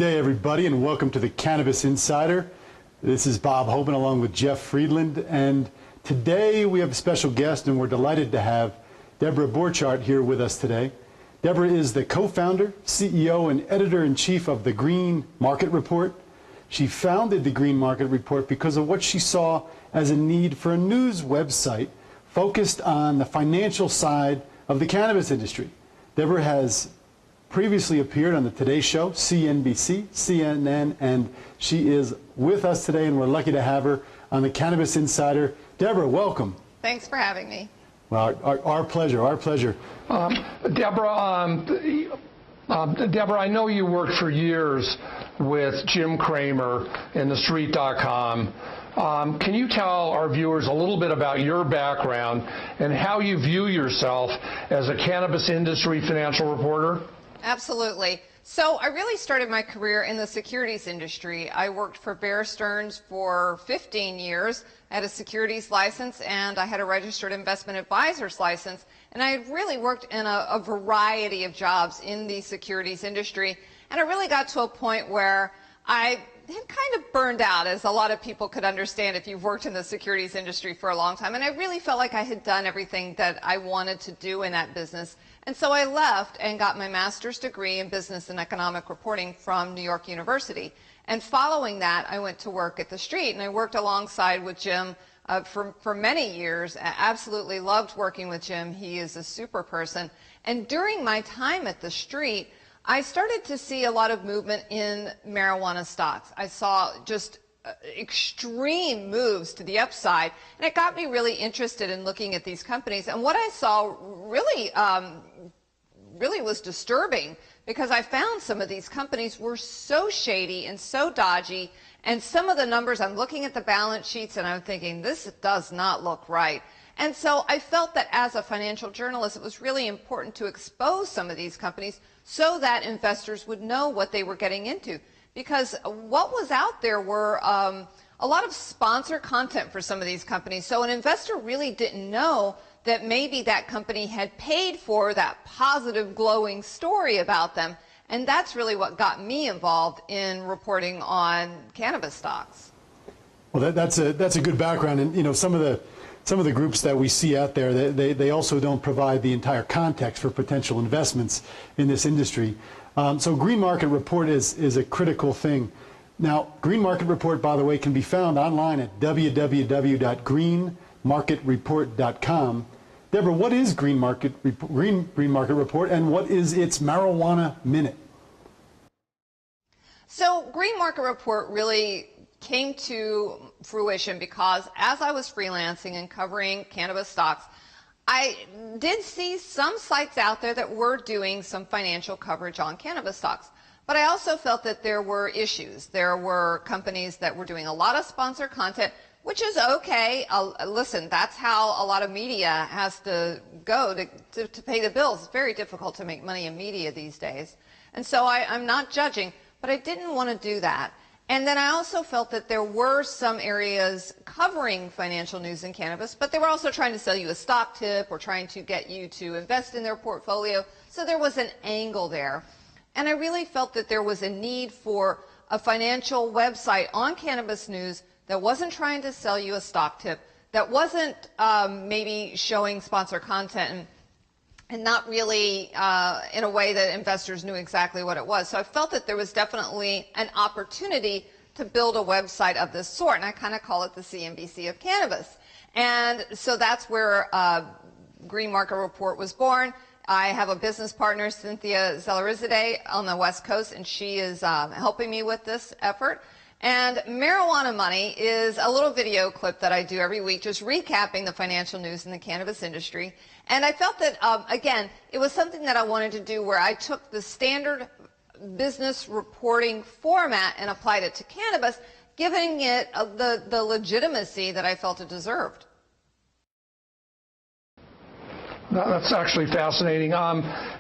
day, everybody, and welcome to the Cannabis Insider. This is Bob Hoban along with Jeff Friedland, and today we have a special guest, and we're delighted to have Debra Borchardt here with us today. Debra is the co-founder, CEO, and editor-in-chief of the Green Market Report. She founded the Green Market Report because of what she saw as a need for a news website focused on the financial side of the cannabis industry. Debra has previously appeared on the Today Show, CNBC, CNN, and she is with us today, and we're lucky to have her on the Cannabis Insider. Debra, welcome. Thanks for having me. Well, our pleasure, our pleasure. Deborah, Deborah, I know you worked for years with Jim Cramer in TheStreet.com. Can you tell our viewers a little bit about your background and how you view yourself as a cannabis industry financial reporter? Absolutely. So I really started my career in the securities industry. I worked for Bear Stearns for 15 years. I had a securities license and I had a registered investment advisor's license. And I had really worked in a variety of jobs in the securities industry. And I really got to a point where I had kind of burned out, as a lot of people could understand if you've worked in the securities industry for a long time. And I really felt like I had done everything that I wanted to do in that business. And so I left and got my master's degree in business and economic reporting from New York University. And following that, I went to work at The Street, and I worked alongside with Jim for many years. I absolutely loved working with Jim. He is a super person. And during my time at The Street, I started to see a lot of movement in marijuana stocks. I saw just extreme moves to the upside, and it got me really interested in looking at these companies. And what I saw really was disturbing, because I found some of these companies were so shady and so dodgy, and some of the numbers, I'm looking at the balance sheets and I'm thinking, this does not look right. And so I felt that as a financial journalist, it was really important to expose some of these companies so that investors would know what they were getting into. Because what was out there were a lot of sponsor content for some of these companies. So an investor really didn't know that maybe that company had paid for that positive, glowing story about them. And that's really what got me involved in reporting on cannabis stocks. Well, that's a good background, and you know, some of the groups that we see out there, they also don't provide the entire context for potential investments in this industry. So Green Market Report is a critical thing. Now, Green Market Report, by the way, can be found online at www.greenmarketreport.com. Debra, what is Green Market Report, and what is its Marijuana Minute? So Green Market Report really came to fruition because as I was freelancing and covering cannabis stocks, I did see some sites out there that were doing some financial coverage on cannabis stocks. But I also felt that there were issues. There were companies that were doing a lot of sponsor content, which is okay. Listen, that's how a lot of media has to go to pay the bills. It's very difficult to make money in media these days. And so I'm not judging, but I didn't want to do that. And then I also felt that there were some areas covering financial news in cannabis, but they were also trying to sell you a stock tip or trying to get you to invest in their portfolio. So there was an angle there. And I really felt that there was a need for a financial website on cannabis news that wasn't trying to sell you a stock tip, that wasn't maybe showing sponsor content and not really in a way that investors knew exactly what it was. So I felt that there was definitely an opportunity to build a website of this sort, and I kind of call it the CNBC of cannabis. And so that's where Green Market Report was born. I have a business partner, Cynthia Zellerizade, on the West Coast, and she is helping me with this effort. And Marijuana Money is a little video clip that I do every week, just recapping the financial news in the cannabis industry. And I felt that, again, it was something that I wanted to do where I took the standard business reporting format and applied it to cannabis, giving it the legitimacy that I felt it deserved. That's actually fascinating.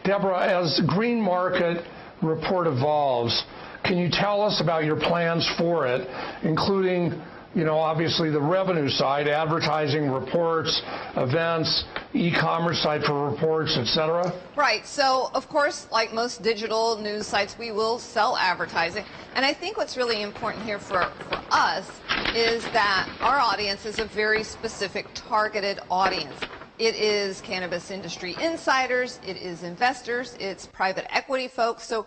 Deborah, as Green Market Report evolves, can you tell us about your plans for it, including obviously the revenue side, advertising, reports, events, e-commerce side for reports, etc.? Right. So, of course, like most digital news sites, we will sell advertising. And I think what's really important here for us is that our audience is a very specific, targeted audience. It is cannabis industry insiders, it is investors, it's private equity folks. So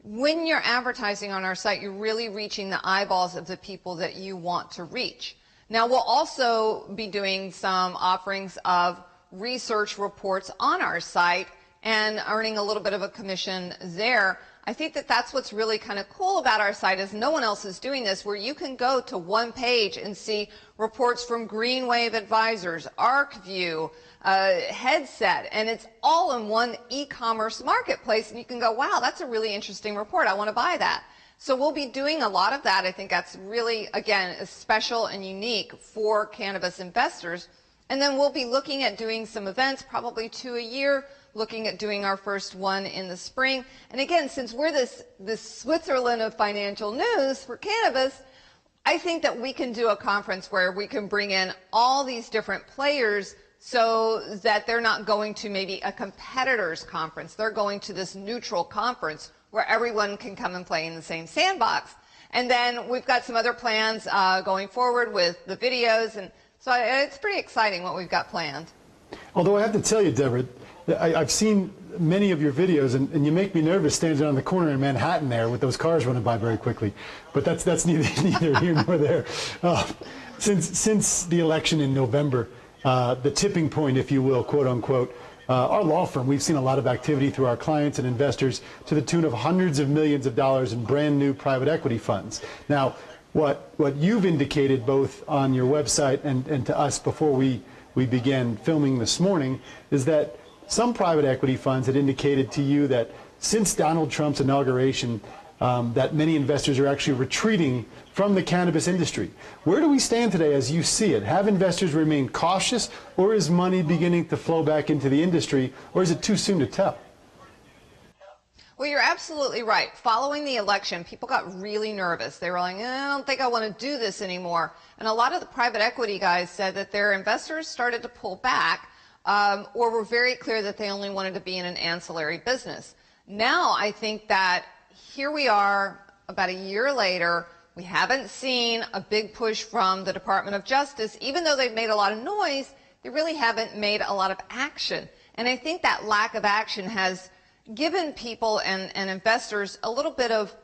when you're advertising on our site, you're really reaching the eyeballs of the people that you want to reach. Now, we'll also be doing some offerings of research reports on our site and earning a little bit of a commission there. I think that that's what's really kind of cool about our site is no one else is doing this, where you can go to one page and see reports from Greenwave Advisors, ArcView, Headset, and it's all in one e-commerce marketplace, and you can go, wow, that's a really interesting report. I want to buy that. So we'll be doing a lot of that. I think that's really, again, special and unique for cannabis investors. And then we'll be looking at doing some events, probably 2 a year, looking at doing our first one in the spring. And again, since we're this Switzerland of financial news for cannabis, I think that we can do a conference where we can bring in all these different players so that they're not going to maybe a competitor's conference. They're going to this neutral conference where everyone can come and play in the same sandbox. And then we've got some other plans going forward with the videos. And so it's pretty exciting what we've got planned. Although I have to tell you, Deborah, I've seen many of your videos, and you make me nervous standing on the corner in Manhattan there with those cars running by very quickly. But that's neither here nor there. Since the election in November, the tipping point, if you will, quote unquote, our law firm, we've seen a lot of activity through our clients and investors to the tune of hundreds of millions of dollars in brand new private equity funds. Now, what you've indicated both on your website and to us before we began filming this morning is that some private equity funds had indicated to you that since Donald Trump's inauguration, that many investors are actually retreating from the cannabis industry. Where do we stand today as you see it? Have investors remained cautious, or is money beginning to flow back into the industry, or is it too soon to tell? Well, you're absolutely right. Following the election, people got really nervous. They were like, I don't think I want to do this anymore. And a lot of the private equity guys said that their investors started to pull back or were very clear that they only wanted to be in an ancillary business. Now I think that here we are about a year later. We haven't seen a big push from the Department of Justice. Even though they've made a lot of noise, they really haven't made a lot of action. And I think that lack of action has given people and investors a little bit of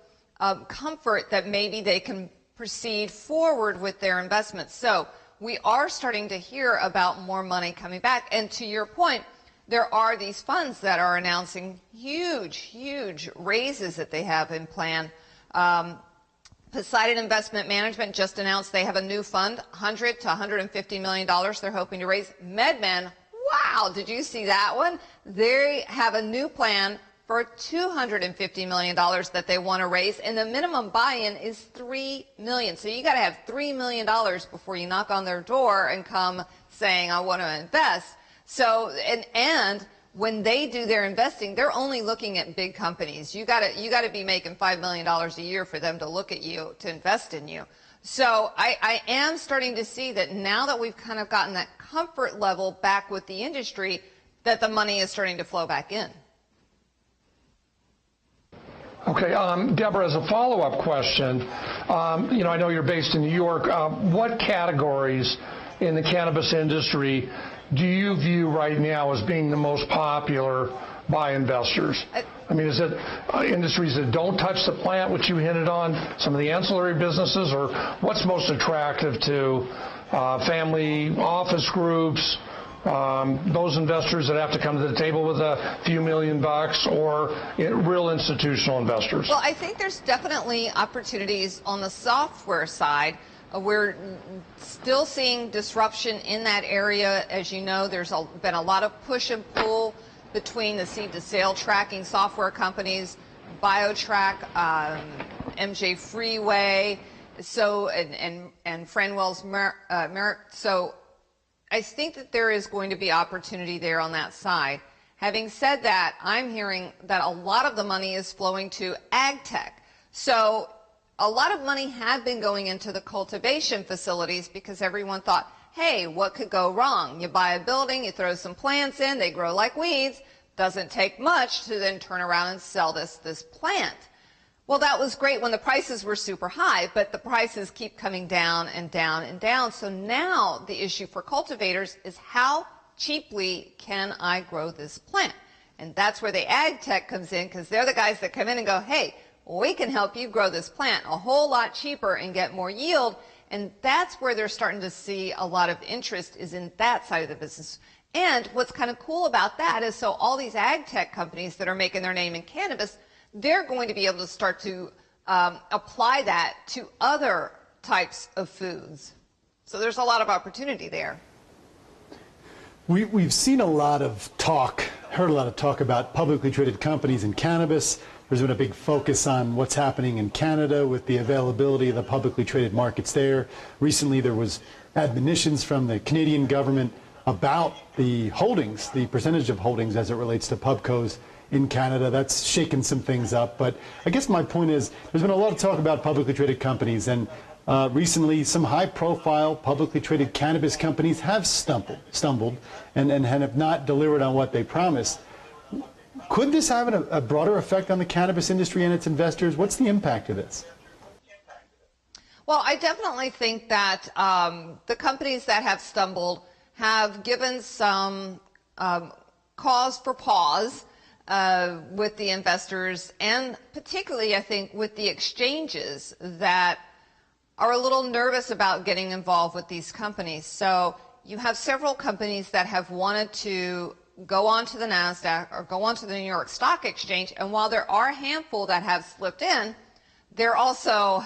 comfort that maybe they can proceed forward with their investments. So we are starting to hear about more money coming back. And to your point, there are these funds that are announcing huge raises that they have in plan. Poseidon Investment Management just announced they have a new fund, $100 to $150 million they're hoping to raise. MedMen, wow, did you see that one? They have a new plan for $250 million that they want to raise, and the minimum buy-in is $3 million. So you got to have $3 million before you knock on their door and come saying, I want to invest. So, and when they do their investing, they're only looking at big companies. You got to be making $5 million a year for them to look at you, to invest in you. So I am starting to see that now that we've kind of gotten that comfort level back with the industry, that the money is starting to flow back in. Okay, Deborah, as a follow-up question, I know you're based in New York. What categories in the cannabis industry do you view right now as being the most popular by investors? I mean, is it industries that don't touch the plant, which you hinted on, some of the ancillary businesses, or what's most attractive to family office groups, those investors that have to come to the table with a few $1 million, or real institutional investors? Well, I think there's definitely opportunities on the software side. We're still seeing disruption in that area. As you know, there's been a lot of push and pull between the seed-to-sale tracking software companies, BioTrack, MJ Freeway, so and Friendwell's Merrick. So I think that there is going to be opportunity there on that side. Having said that, I'm hearing that a lot of the money is flowing to ag tech. So a lot of money had been going into the cultivation facilities because everyone thought, hey, what could go wrong? You buy a building, you throw some plants in, they grow like weeds. Doesn't take much to then turn around and sell this plant. Well, that was great when the prices were super high, but the prices keep coming down and down and down. So now the issue for cultivators is how cheaply can I grow this plant? And that's where the ag tech comes in, because they're the guys that come in and go, hey, we can help you grow this plant a whole lot cheaper and get more yield. And that's where they're starting to see a lot of interest, is in that side of the business. And what's kind of cool about that is, so all these ag tech companies that are making their name in cannabis, they're going to be able to start to apply that to other types of foods. So there's a lot of opportunity there. We've seen a lot of talk, heard a lot of talk about publicly traded companies in cannabis. There's been a big focus on what's happening in Canada with the availability of the publicly traded markets there. Recently there was admonitions from the Canadian government about the holdings, the percentage of holdings as it relates to pubcos in Canada. That's shaken some things up. But I guess my point is, there's been a lot of talk about publicly traded companies, and recently some high-profile publicly traded cannabis companies have stumbled and have not delivered on what they promised. Could this have a broader effect on the cannabis industry and its investors? What's the impact of this? Well, I definitely think that the companies that have stumbled have given some cause for pause with the investors, and particularly, I think, with the exchanges that are a little nervous about getting involved with these companies. So you have several companies that have wanted to go onto the NASDAQ or go onto the New York Stock Exchange, and while there are a handful that have slipped in, they're also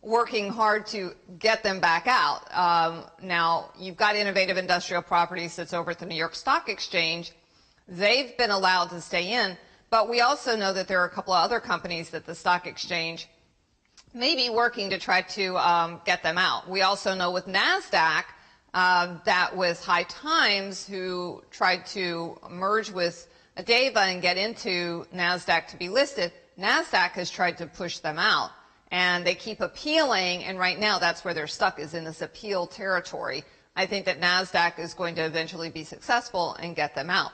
working hard to get them back out. Now, you've got Innovative Industrial Properties that's over at the New York Stock Exchange. They've been allowed to stay in, but we also know that there are a couple of other companies that the stock exchange may be working to try to get them out. We also know with NASDAQ that with High Times, who tried to merge with Deva and get into NASDAQ to be listed, NASDAQ has tried to push them out. And they keep appealing, and right now that's where they're stuck, is in this appeal territory. I think that NASDAQ is going to eventually be successful and get them out.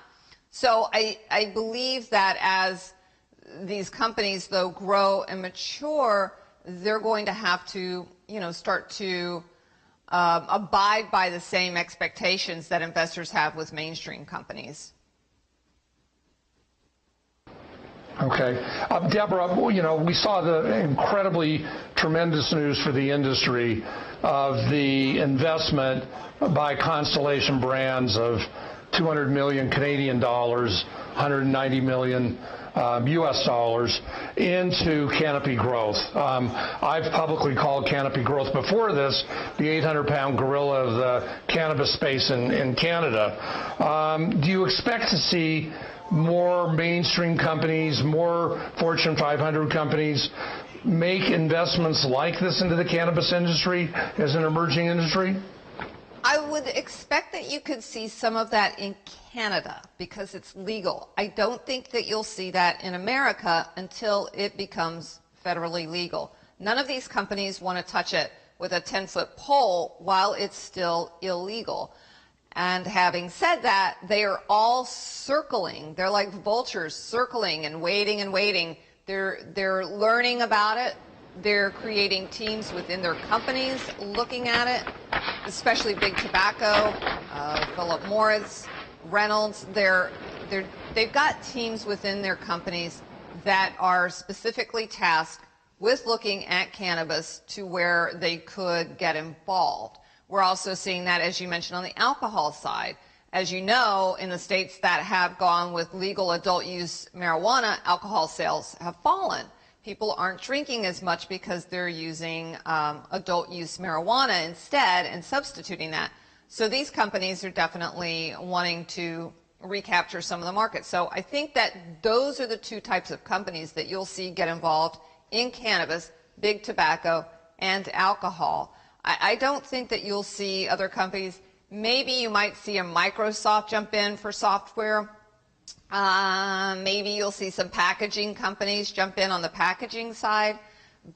So I believe that as these companies, though, grow and mature, they're going to have to, start to abide by the same expectations that investors have with mainstream companies. Okay. Debra, we saw the incredibly tremendous news for the industry of the investment by Constellation Brands of 200 million Canadian dollars, 190 million US dollars into Canopy Growth. I've publicly called Canopy Growth before this the 800-pound gorilla of the cannabis space in Canada. Do you expect to see more mainstream companies, more Fortune 500 companies make investments like this into the cannabis industry as an emerging industry? I would expect that you could see some of that in Canada because it's legal. I don't think that you'll see that in America until it becomes federally legal. None of these companies want to touch it with a 10-foot pole while it's still illegal. And having said that, they are all circling. They're like vultures circling and waiting and waiting. They're learning about it. They're creating teams within their companies looking at it, especially Big Tobacco, Philip Morris, Reynolds. They've got teams within their companies that are specifically tasked with looking at cannabis to where they could get involved. We're also seeing that, as you mentioned, on the alcohol side. As you know, in the states that have gone with legal adult use marijuana, alcohol sales have fallen. People aren't drinking as much because they're using adult use marijuana instead and substituting that. So these companies are definitely wanting to recapture some of the market. So I think that those are the two types of companies that you'll see get involved in cannabis, Big Tobacco, and alcohol. I don't think that you'll see other companies. Maybe you might see a Microsoft jump in for software. Maybe you'll see some packaging companies jump in on the packaging side.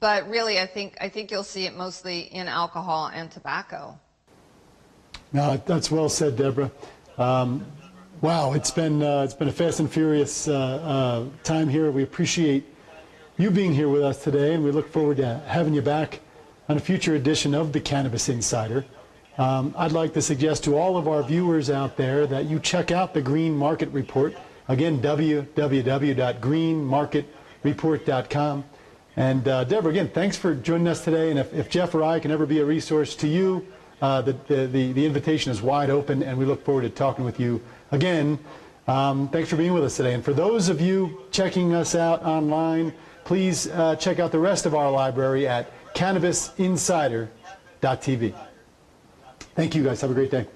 But really, I think you'll see it mostly in alcohol and tobacco. No, that's well said, Deborah. Wow, it's been a fast and furious time here. We appreciate you being here with us today, and we look forward to having you back on a future edition of the Cannabis Insider. I'd like to suggest to all of our viewers out there that you check out the Green Market Report. Again, www.greenmarketreport.com. And Deborah, again, thanks for joining us today. And if Jeff or I can ever be a resource to you, the invitation is wide open, and we look forward to talking with you again. Thanks for being with us today. And for those of you checking us out online, please check out the rest of our library at cannabisinsider.tv. Thank you, guys. Have a great day.